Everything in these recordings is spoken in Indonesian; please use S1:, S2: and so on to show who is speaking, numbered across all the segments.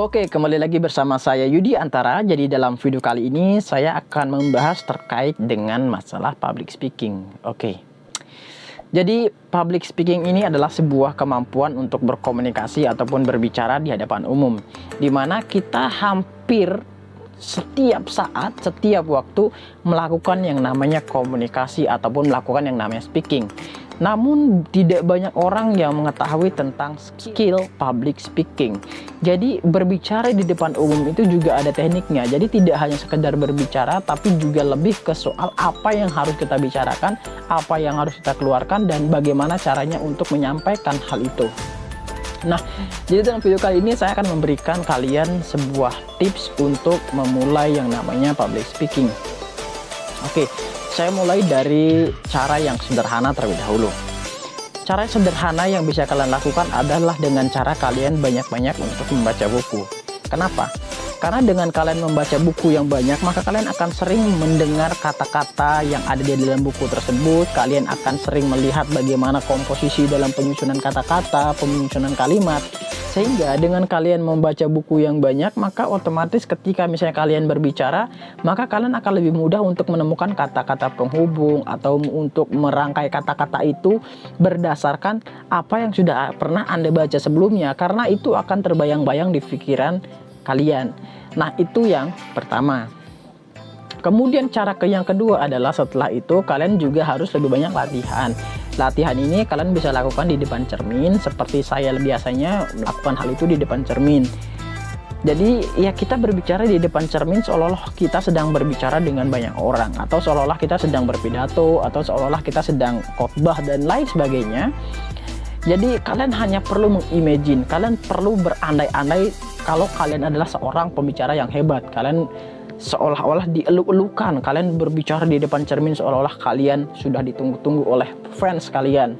S1: Oke, kembali lagi bersama saya Yudi Antara. Jadi dalam video kali ini saya akan membahas terkait dengan masalah public speaking. Oke. Jadi public speaking ini adalah sebuah kemampuan untuk berkomunikasi ataupun berbicara di hadapan umum, di mana kita hampir setiap saat, setiap waktu melakukan yang namanya komunikasi ataupun melakukan yang namanya speaking. Namun tidak banyak orang yang mengetahui tentang skill public speaking. Jadi berbicara di depan umum itu juga ada tekniknya. Jadi tidak hanya sekedar berbicara, tapi juga lebih ke soal apa yang harus kita bicarakan, apa yang harus kita keluarkan, dan bagaimana caranya untuk menyampaikan hal itu. Nah, jadi dalam video kali ini saya akan memberikan kalian sebuah tips untuk memulai yang namanya public speaking. Oke, saya mulai dari cara yang sederhana terlebih dahulu. Cara sederhana yang bisa kalian lakukan adalah dengan cara kalian banyak-banyak untuk membaca buku. Kenapa? Karena dengan kalian membaca buku yang banyak, maka kalian akan sering mendengar kata-kata yang ada di dalam buku tersebut. Kalian akan sering melihat bagaimana komposisi dalam penyusunan kata-kata, penyusunan kalimat. Sehingga dengan kalian membaca buku yang banyak, maka otomatis ketika misalnya kalian berbicara, maka kalian akan lebih mudah untuk menemukan kata-kata penghubung atau untuk merangkai kata-kata itu berdasarkan apa yang sudah pernah Anda baca sebelumnya, karena itu akan terbayang-bayang di pikiran kalian. Nah, itu yang pertama. Kemudian cara yang kedua adalah setelah itu kalian juga harus lebih banyak latihan. Latihan ini kalian bisa lakukan di depan cermin, seperti saya biasanya melakukan hal itu di depan cermin. Jadi ya, kita berbicara di depan cermin seolah-olah kita sedang berbicara dengan banyak orang, atau seolah-olah kita sedang berpidato, atau seolah-olah kita sedang khotbah dan lain sebagainya. Jadi kalian hanya perlu mengimagine, kalian perlu berandai-andai kalau kalian adalah seorang pembicara yang hebat. Kalian seolah-olah dieluk-elukan, kalian berbicara di depan cermin seolah-olah kalian sudah ditunggu-tunggu oleh fans kalian.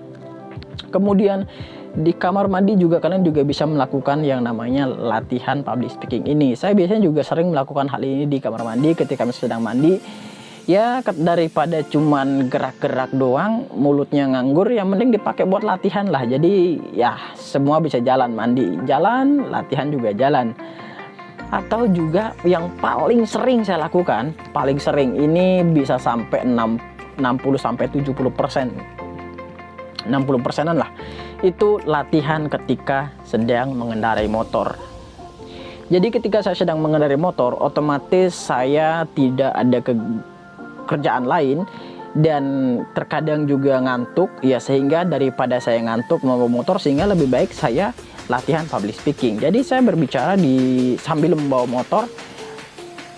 S1: Kemudian di kamar mandi juga kalian juga bisa melakukan yang namanya latihan public speaking ini. Saya biasanya juga sering melakukan hal ini di kamar mandi ketika sedang mandi. Ya, daripada cuman gerak-gerak doang, mulutnya nganggur, yang mending dipakai buat latihan lah. Jadi ya, semua bisa jalan, mandi jalan, latihan juga jalan. Atau juga yang paling sering saya lakukan, paling sering ini bisa sampai 60-70%, 60%an lah, itu latihan ketika sedang mengendarai motor. Jadi ketika saya sedang mengendarai motor, otomatis saya tidak ada kerjaan lain dan terkadang juga ngantuk ya, sehingga daripada saya ngantuk membawa motor, sehingga lebih baik saya latihan public speaking. Jadi saya berbicara sambil membawa motor,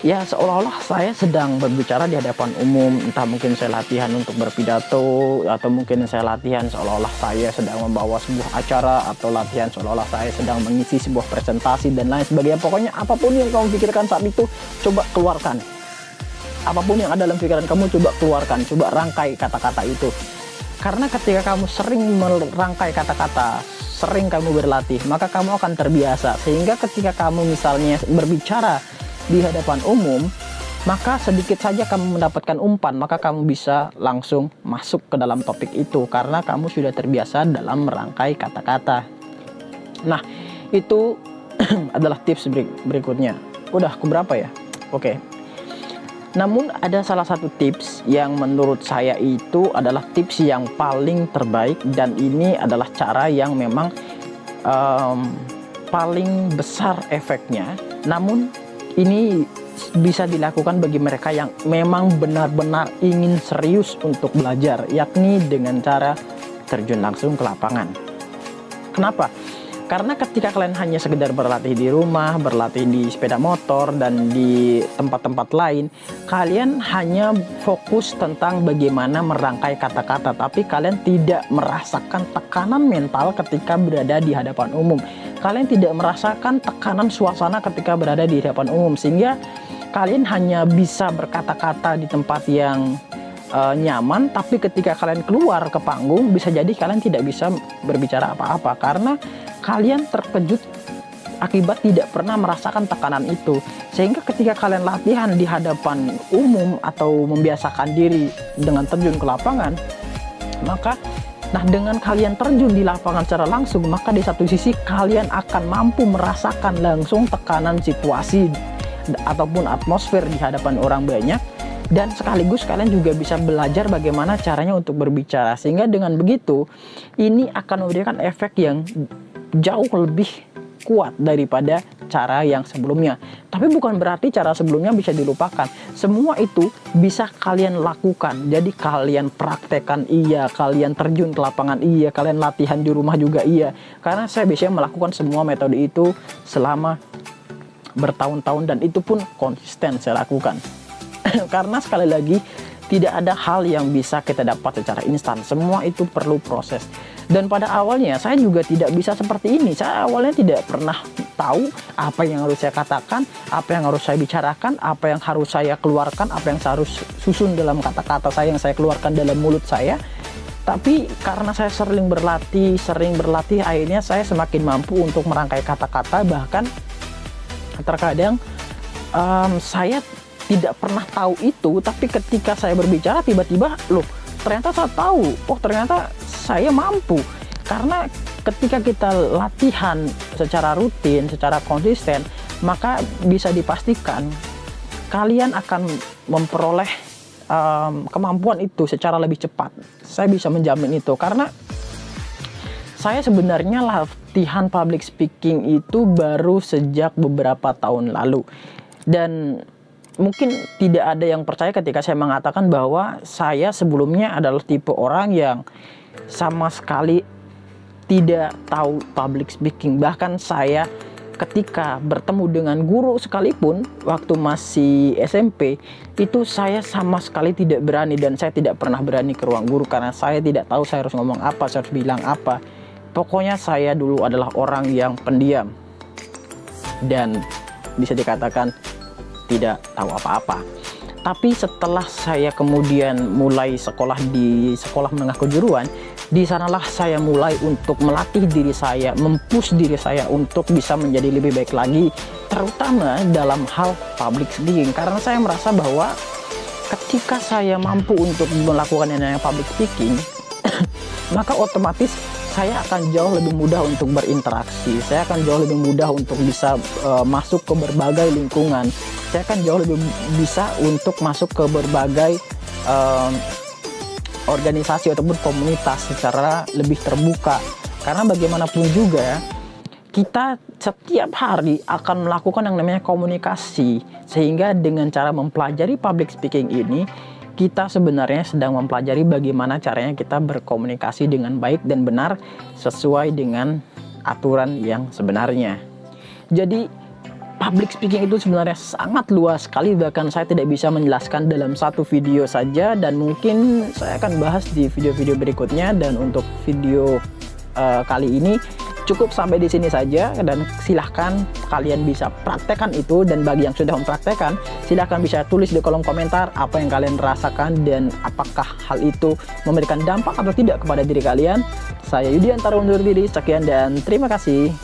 S1: ya seolah-olah saya sedang berbicara di hadapan umum. Entah mungkin saya latihan untuk berpidato, atau mungkin saya latihan seolah-olah saya sedang membawa sebuah acara, atau latihan seolah-olah saya sedang mengisi sebuah presentasi dan lain sebagainya. Pokoknya apapun yang kamu pikirkan saat itu, coba keluarkan. Apapun yang ada dalam pikiran kamu, coba keluarkan, coba rangkai kata-kata itu. Karena ketika kamu sering merangkai kata-kata, sering kamu berlatih, maka kamu akan terbiasa. Sehingga ketika kamu misalnya berbicara di hadapan umum, maka sedikit saja kamu mendapatkan umpan, maka kamu bisa langsung masuk ke dalam topik itu, karena kamu sudah terbiasa dalam merangkai kata-kata. Nah, itu adalah tips berikutnya. Udah keberapa ya? Oke. Namun ada salah satu tips yang menurut saya itu adalah tips yang paling terbaik, dan ini adalah cara yang memang paling besar efeknya. Namun ini bisa dilakukan bagi mereka yang memang benar-benar ingin serius untuk belajar, yakni dengan cara terjun langsung ke lapangan. Kenapa? Karena ketika kalian hanya sekedar berlatih di rumah, berlatih di sepeda motor, dan di tempat-tempat lain, kalian hanya fokus tentang bagaimana merangkai kata-kata, tapi kalian tidak merasakan tekanan mental ketika berada di hadapan umum. Kalian tidak merasakan tekanan suasana ketika berada di hadapan umum, sehingga kalian hanya bisa berkata-kata di tempat yang nyaman, tapi ketika kalian keluar ke panggung, bisa jadi kalian tidak bisa berbicara apa-apa, karena kalian terkejut akibat tidak pernah merasakan tekanan itu. Sehingga ketika kalian latihan di hadapan umum atau membiasakan diri dengan terjun ke lapangan, maka Nah, dengan kalian terjun di lapangan secara langsung, maka di satu sisi kalian akan mampu merasakan langsung tekanan situasi ataupun atmosfer di hadapan orang banyak, dan sekaligus kalian juga bisa belajar bagaimana caranya untuk berbicara. Sehingga dengan begitu, ini akan memberikan efek yang jauh lebih kuat daripada cara yang sebelumnya. Tapi bukan berarti cara sebelumnya bisa dilupakan. Semua itu bisa kalian lakukan. Jadi kalian praktekkan iya, kalian terjun ke lapangan iya, kalian latihan di rumah juga iya. Karena saya biasanya melakukan semua metode itu selama bertahun-tahun, dan itu pun konsisten saya lakukan. Karena sekali lagi, tidak ada hal yang bisa kita dapat secara instan. Semua itu perlu proses. Dan pada awalnya saya juga tidak bisa seperti ini. Saya awalnya tidak pernah tahu apa yang harus saya katakan, apa yang harus saya bicarakan, apa yang harus saya keluarkan, apa yang harus susun dalam kata-kata saya yang saya keluarkan dalam mulut saya. Tapi karena saya sering berlatih, akhirnya saya semakin mampu untuk merangkai kata-kata. Bahkan terkadang saya tidak pernah tahu itu, tapi ketika saya berbicara tiba-tiba, loh, ternyata saya tahu, oh ternyata saya mampu. Karena ketika kita latihan secara rutin, secara konsisten, maka bisa dipastikan kalian akan memperoleh kemampuan itu secara lebih cepat. Saya bisa menjamin itu, karena saya sebenarnya latihan public speaking itu baru sejak beberapa tahun lalu. Dan mungkin tidak ada yang percaya ketika saya mengatakan bahwa saya sebelumnya adalah tipe orang yang sama sekali tidak tahu public speaking. Bahkan saya ketika bertemu dengan guru sekalipun waktu masih SMP, itu saya sama sekali tidak berani, dan saya tidak pernah berani ke ruang guru karena saya tidak tahu saya harus ngomong apa, saya harus bilang apa. Pokoknya saya dulu adalah orang yang pendiam dan bisa dikatakan tidak tahu apa-apa. Tapi setelah saya kemudian mulai sekolah di sekolah menengah kejuruan, di sanalah saya mulai untuk melatih diri saya, mempush diri saya untuk bisa menjadi lebih baik lagi, terutama dalam hal public speaking. Karena saya merasa bahwa ketika saya mampu untuk melakukan yang namanya public speaking, maka otomatis saya akan jauh lebih mudah untuk berinteraksi, saya akan jauh lebih mudah untuk bisa masuk ke berbagai lingkungan, saya akan jauh lebih bisa untuk masuk ke berbagai organisasi ataupun komunitas secara lebih terbuka. Karena bagaimanapun juga, kita setiap hari akan melakukan yang namanya komunikasi, sehingga dengan cara mempelajari public speaking ini, kita sebenarnya sedang mempelajari bagaimana caranya kita berkomunikasi dengan baik dan benar sesuai dengan aturan yang sebenarnya. Jadi public speaking itu sebenarnya sangat luas sekali, bahkan saya tidak bisa menjelaskan dalam satu video saja, dan mungkin saya akan bahas di video-video berikutnya. Dan untuk video kali ini cukup sampai di sini saja, dan silahkan kalian bisa praktekkan itu. Dan bagi yang sudah mempraktekkan, silahkan bisa tulis di kolom komentar apa yang kalian rasakan dan apakah hal itu memberikan dampak atau tidak kepada diri kalian. Saya Yudi Antara undur diri, sekian dan terima kasih.